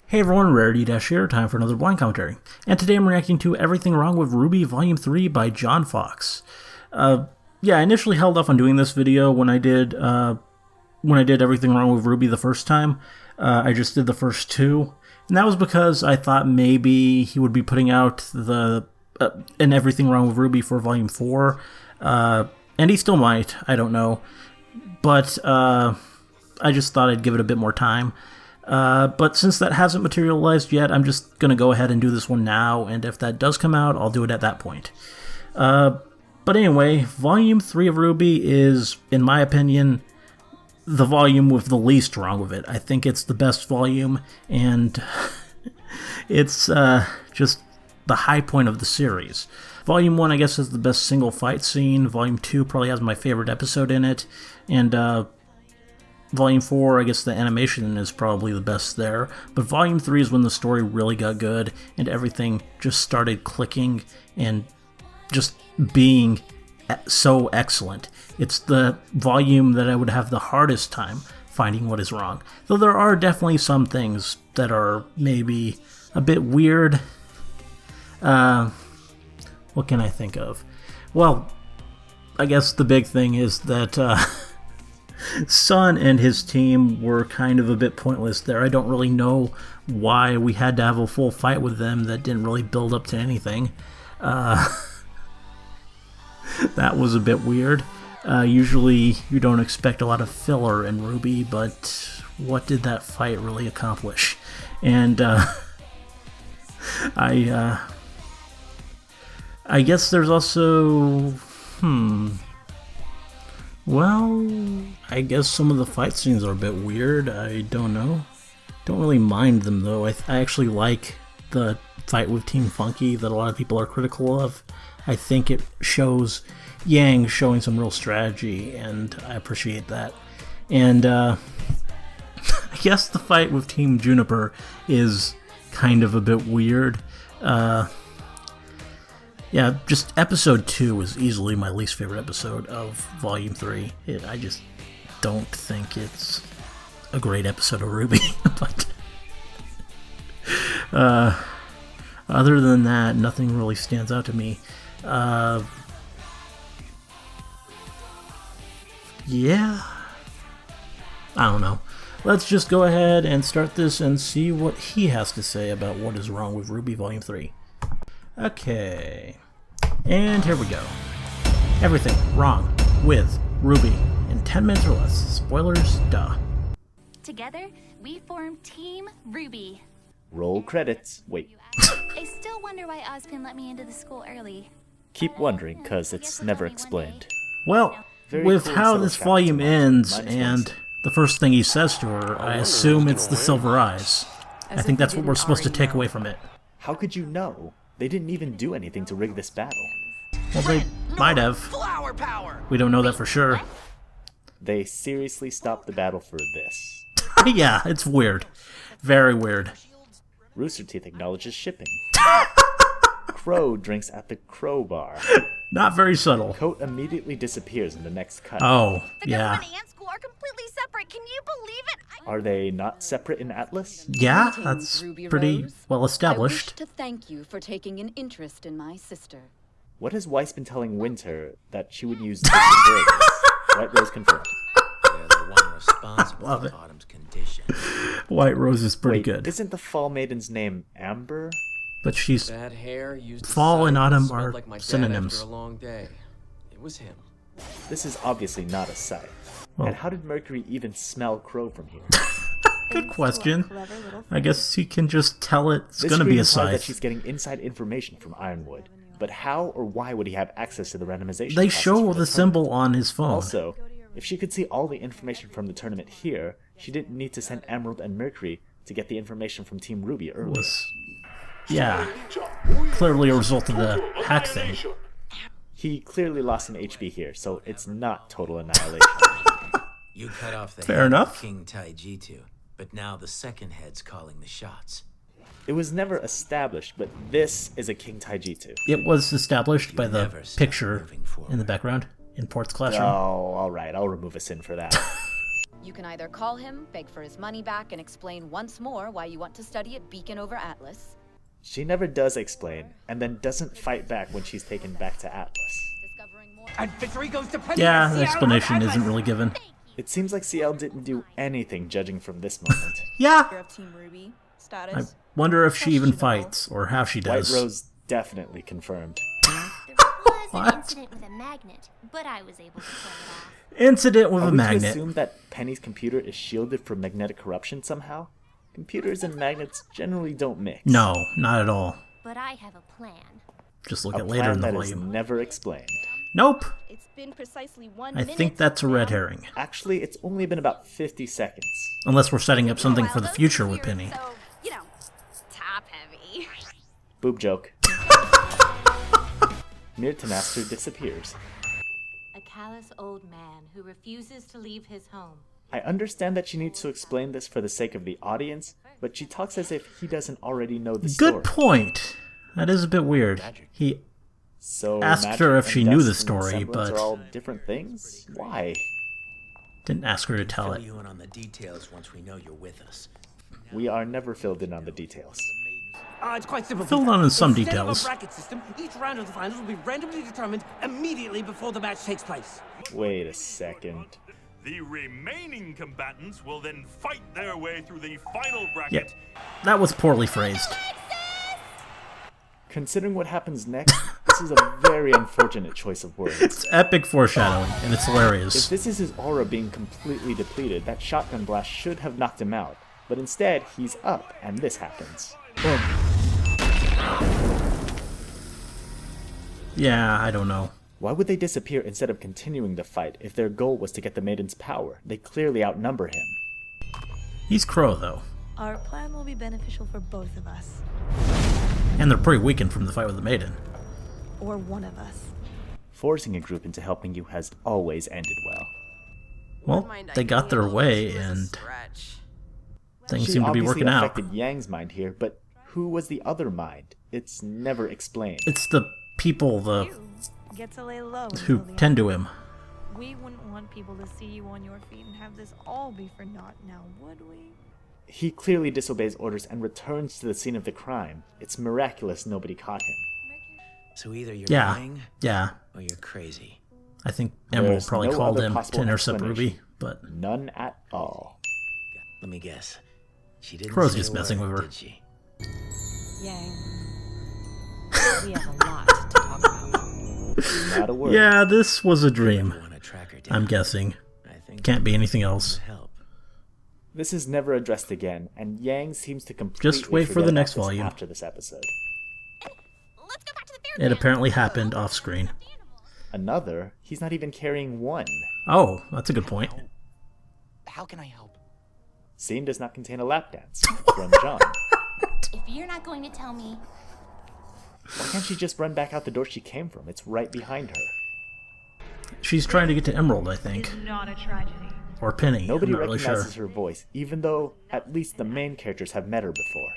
Hey everyone, Rarity Dash here, time for another blind commentary. And today I'm reacting to Everything Wrong with RWBY Volume 3 by JonFawkes. Yeah, I initially held off on doing this video when I did Everything Wrong with RWBY the first time. I just did the first two. And that was because I thought maybe he would be putting out an Everything Wrong with RWBY for Volume 4. And he still might, I don't know. But I just thought I'd give it a bit more time. But since that hasn't materialized yet, I'm just going to go ahead and do this one now, and if that does come out, I'll do it at that point. But anyway, Volume 3 of RWBY is, in my opinion, the volume with the least wrong with it. I think it's the best volume, and it's just the high point of the series. Volume 1, I guess, is the best single fight scene. Volume 2 probably has my favorite episode in it, and Volume 4, I guess the animation is probably the best there, but Volume 3 is when the story really got good and everything just started clicking and just being so excellent. It's the volume that I would have the hardest time finding what is wrong, though there are definitely some things that are maybe a bit weird. What can I think of? Well, I guess the big thing is that Sun and his team were kind of a bit pointless there. I don't really know why we had to have a full fight with them that didn't really build up to anything. That was a bit weird. Usually you don't expect a lot of filler in RWBY, but what did that fight really accomplish? And I guess there's also... Well, I guess some of the fight scenes are a bit weird. I don't know. Don't really mind them, though. I actually like the fight with Team Funky that a lot of people are critical of. I think it shows Yang showing some real strategy, and I appreciate that. And I guess the fight with Team Juniper is kind of a bit weird. Yeah, just episode 2 is easily my least favorite episode of Volume 3. I just don't think it's a great episode of RWBY. But other than that, nothing really stands out to me. Yeah, I don't know. Let's just go ahead and start this and see what he has to say about what is wrong with RWBY Volume 3. Okay, and here we go. Everything wrong with RWBY in 10 minutes or less. Spoilers, duh. Together, we form Team RWBY. Roll credits. Wait. I still wonder why Ozpin let me into the school early. Keep wondering, cause it's never explained. Well, with cool how subtle this chapter volume tomorrow. ends Mine's and Wednesday. the first thing he says to her, I assume it's the silver eyes. I think that's what we're supposed to take away from it. How could you know? They didn't even do anything to rig this battle. Well, they might have. We don't know that for sure. They seriously stopped the battle for this. Yeah, it's weird. Very weird. Rooster Teeth acknowledges shipping. Crow drinks at the Crow bar. Not very subtle. Coat immediately disappears in the next cut. Oh, The yeah. government and school are completely separate. Can you believe it? Are they not separate in Atlas? Yeah, Greetings, that's Ruby pretty Rose. well I wish established. to thank you for taking an interest in my sister. What has Weiss been telling Winter that she would use this to break this? White Rose confirmed. They're the one responsible Love for it. Autumn's condition. White Rose is pretty Wait, good. isn't the Fall Maiden's name Amber? But she's... That hair used to Fall and sigh autumn smelled are like my dad synonyms. After a long day. It was him. This is obviously not a sight. Well- And how did Mercury even smell Crow from here? Good question. I guess he can just tell it's This gonna be a screams hard that scythe. she's getting inside information from Ironwood. But how or why would he have access to the randomization They process show for the tournament? symbol on his phone. Also, if she could see all the information from the tournament here, she didn't need to send Emerald and Mercury to get the information from Team RWBY earlier. Was, yeah, clearly a result of the hack thing. He clearly lost an HB here, so it's not total annihilation. You cut off the Fair head enough. of King Taijitu, but now the second head's calling the shots. It was never established, but this is a King Taijitu. It was established by the never stop picture moving forward. in the background in Port's Oh, classroom. alright, I'll remove a sin for that. You can either call him, beg for his money back, and explain once more why you want to study at Beacon over Atlas. She never does explain, and then doesn't fight back when she's taken back to Atlas. And victory goes to Penny. Yeah, and the CL explanation Atlas. isn't really given. It seems like CL didn't do anything judging from this moment. Yeah. Of Team RWBY I status. wonder if she even fights, or how she White does. Rose definitely confirmed. There was What? an incident with a magnet, but I was able to pull it off. Incident with Are a we to magnet. assume that Penny's computer is shielded from magnetic corruption somehow? Computers and magnets generally don't mix. No, not at all. But I have a plan. Just look A at later in plan the that is volume. never explained. Nope. It's been precisely 1 I minute. think that's a red herring. Actually, it's only been about 50 seconds. Unless we're setting up something for the future with Penny. So, you know, top heavy. Boob joke. Mirtanaster disappears. A callous old man who refuses to leave his home. I understand that she needs to explain this for the sake of the audience, but she talks as if he doesn't already know the story. Good point. That is a bit weird. He So asked magic her if and she knew the dust and story, semblance but- are all different things. Why? didn't ask her to tell Fill it. you in on the details once we know you're with us. We are never filled in on the details. It's quite simple. Filled Peter. on in some Instead details. of a bracket system, each round of the finals will be randomly determined immediately before the match takes place. Wait a second. The remaining combatants will then fight their way through the final Yeah, bracket. that was poorly phrased. Considering what happens next, this is a very unfortunate choice of words. It's epic foreshadowing, and it's If hilarious. this is his aura being completely depleted, that shotgun blast should have knocked him out. But instead, he's up, and this happens. Yeah, I don't know. Why would they disappear instead of continuing the fight if their goal was to get the Maiden's power? They clearly outnumber him. He's Crow, though. Our plan will be beneficial for both of us. And they're pretty weakened from the fight with the Maiden. Or one of us. Forcing a group into helping you has always ended well. Well, they got their way, and things She seem to be obviously working out. affected Yang's mind here, but who was the other mind? It's never explained. It's the people Get to lay low who until the tend end. to him. We wouldn't want people to see you on your feet and have this all be for naught now, would we? He clearly disobeys orders and returns to the scene of the crime. It's miraculous nobody caught him. So either you're Yeah, lying yeah. or you're crazy. I think Emerald There's probably no called other him to possible intercept explanation. Ruby, but None at all. Let me guess. She didn't Crow's say just a messing word, with her. did she? Yang. We have a lot to talk about. Not a word. yeah, this was a dream. Want to track her down? I'm guessing. I think Can't be anything else. help. This is never addressed again, and Yang seems to completely Just wait for forget the about next this volume. after this episode. Let's go back to the bear It pen. apparently happened off screen. Another, he's not even carrying one. Oh, that's a good point. How can I help? Scene does not contain a lap dance from John. If you're not going to tell me, Why can't she just run back out the door she came from? It's right behind her. She's trying to get to Emerald, I think. Not a tragedy. Or Penny. Nobody I'm not really recognizes sure. her voice, even though at least the main characters have met her before.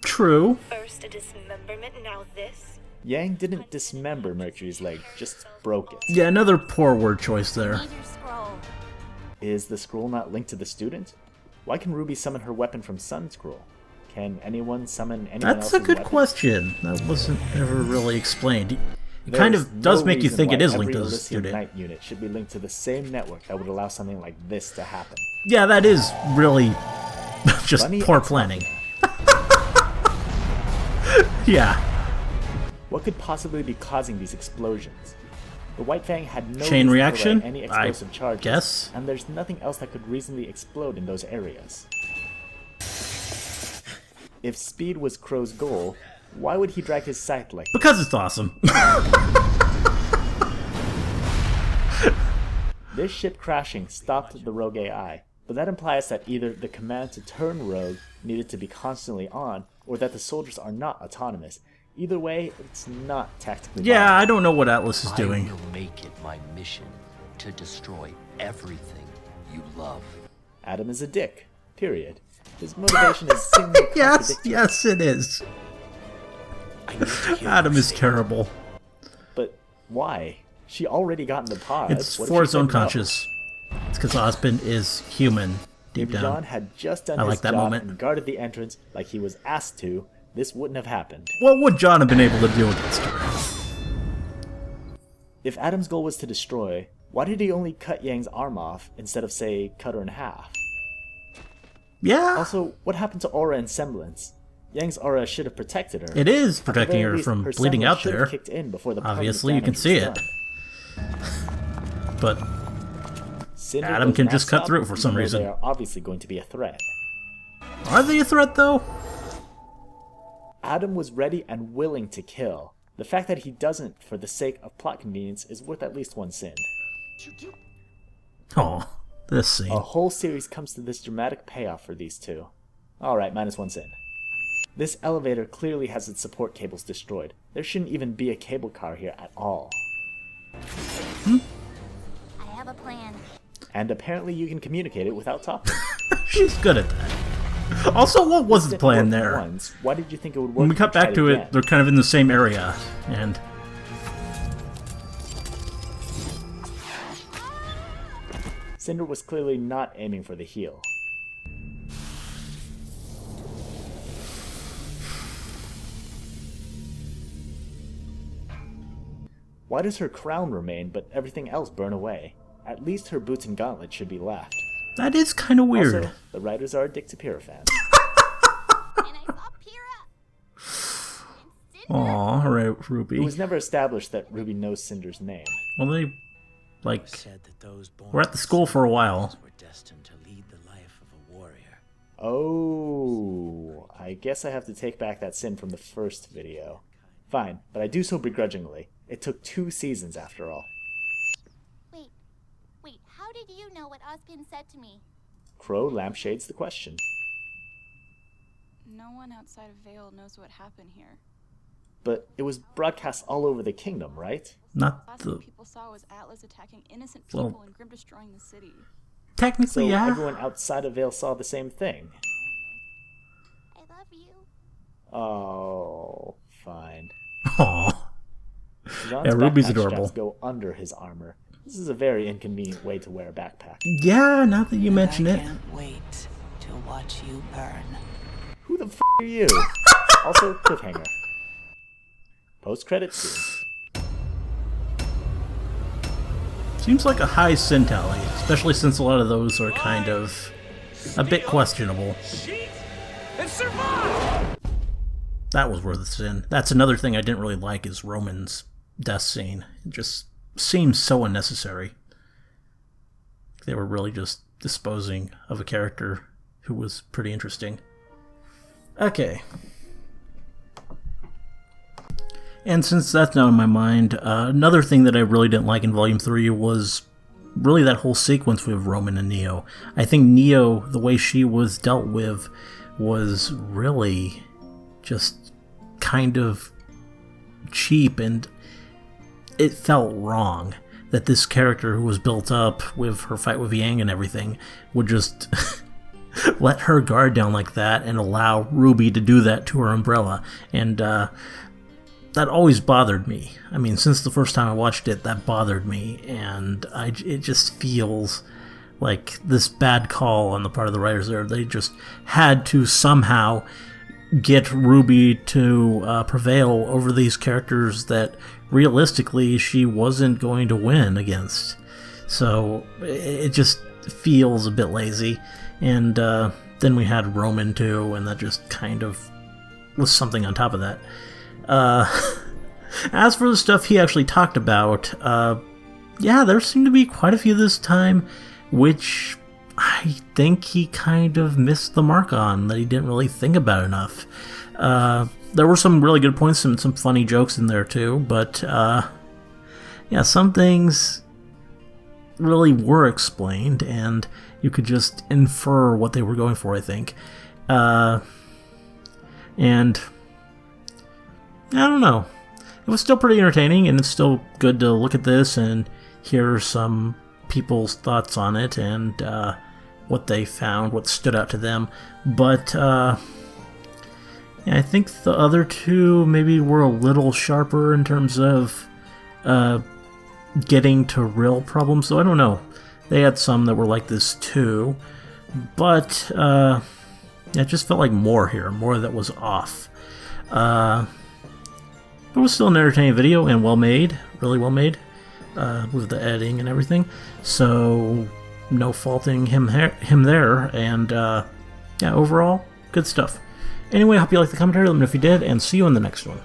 True. First a dismemberment, now this. Yang didn't dismember Mercury's leg, just broke it. Yeah, another poor word choice there. need your scroll. Is the scroll not linked to the student? Why can Ruby summon her weapon from Sun Scroll? Can anyone summon anyone That's a else's good weapon? question. That wasn't ever really explained. It There kind is of does no make you reason think it why is linked to every the Elysium student. Night unit should be linked to the same network that would allow something like this to happen. Yeah, that is really just Bunny poor and planning. Yeah. What could possibly be causing these explosions? The White Fang had no Chain reason to reaction? relay any explosive charges, guess. and there's nothing else that could reasonably explode in those areas. If speed was Crow's goal, why would he drag his scythe like Because it's awesome. this? Ship crashing stopped the rogue AI, but that implies that either the command to turn rogue needed to be constantly on, or that the soldiers are not autonomous. Either way, it's not tactically Yeah, viable. I don't know what Atlas is doing. I will make it my mission to destroy everything you love. Adam is a dick, period. His motivation is seemingly Yes, contradictory. yes, it is. I need to hear Adam you is say terrible. But why? She already got in the pod. It's What if for she its own said no? conscience. It's because Ozpin is human deep If down. John had just done I his like that job moment. and guarded the entrance like he was asked to, this wouldn't have happened. What would John have been able to do against her? If Adam's goal was to destroy, why did he only cut Yang's arm off instead of, say, cut her in half? Yeah. Also, what happened to aura and semblance? Yang's aura should have protected her. It is At the protecting very her least, from her bleeding semblance out should have there. kicked in before the permanent Obviously, you can damage see was it. done. But Cinder Adam was can not just cut stopped, through it for some even though reason. They are obviously going to be a threat. are they a threat, though? Adam was ready and willing to kill. The fact that he doesn't for the sake of plot convenience is worth at least one sin. Oh, this scene. A whole series comes to this dramatic payoff for these two. Alright, minus one sin. This elevator clearly has its support cables destroyed. There shouldn't even be a cable car here at all. I have a plan. And apparently you can communicate it without talking. She's good at that. Also, what was the plan there? Once, why did you think it would work? When we cut if you back tried to again? it, they're kind of in the same area, and Cinder was clearly not aiming for the heel. Why does her crown remain, but everything else burn away? At least her boots and gauntlets should be left. that is kind of weird. Also, the writers are addicted to Pyrrha fans. And I saw Pyrrha. Aw, right, It Ruby. was never established that Ruby knows Cinder's name. Well, they, like, Said that those born were at the school for a while. were destined to lead the life of a warrior. Oh, I guess I have to take back that sin from the first video. Fine, but I do so begrudgingly. It took 2 seasons after all. Wait, how did you know what Ozpin said to me? Crow lampshades the question. No one outside of Vale knows what happened here. But it was broadcast all over the kingdom, right? Not Last thing the... people saw was Atlas attacking innocent Well- people and Grim destroying the city. Technically, So yeah. everyone outside of Vale saw the same thing. I love you. Oh, fine. Aw. John's Yeah, Ruby's backpack adorable. straps go under his armor. This is a very inconvenient way to wear a backpack. Yeah, now that you mention it. Wait to watch you burn. Who the f*** are you? Also, cliffhanger. Post-credit scene. Seems like a high sin tally, especially since a lot of those are kind of a bit questionable. And survive! That was worth a sin. That's another thing I didn't really like is Roman's death scene. It just seems so unnecessary. They were really just disposing of a character who was pretty interesting. Okay. And since that's now in my mind, another thing that I really didn't like in Volume 3 was really that whole sequence with Roman and Neo. I think Neo, the way she was dealt with, was really just kind of cheap, and it felt wrong that this character who was built up with her fight with Yang and everything would just let her guard down like that and allow Ruby to do that to her umbrella. And that always bothered me. I mean, since the first time I watched it, that bothered me, and it just feels like this bad call on the part of the writers there. They just had to somehow get Ruby to prevail over these characters that realistically she wasn't going to win against. So it just feels a bit lazy. And then we had Roman too, and that just kind of was something on top of that. As for the stuff he actually talked about, yeah, there seemed to be quite a few this time, which I think he kind of missed the mark on, that he didn't really think about enough. There were some really good points and some funny jokes in there too, but yeah, some things really were explained, and you could just infer what they were going for, I think. And I don't know. It was still pretty entertaining, and it's still good to look at this and hear some people's thoughts on it and what they found, what stood out to them. But yeah, I think the other two maybe were a little sharper in terms of getting to real problems, so I don't know. They had some that were like this too, but yeah, it just felt like more here, more that was off. It was still an entertaining video and well made, really well made, with the editing and everything. So no faulting him there, and yeah, overall good stuff. Anyway, I hope you liked the commentary. Let me know if you did, and see you in the next one.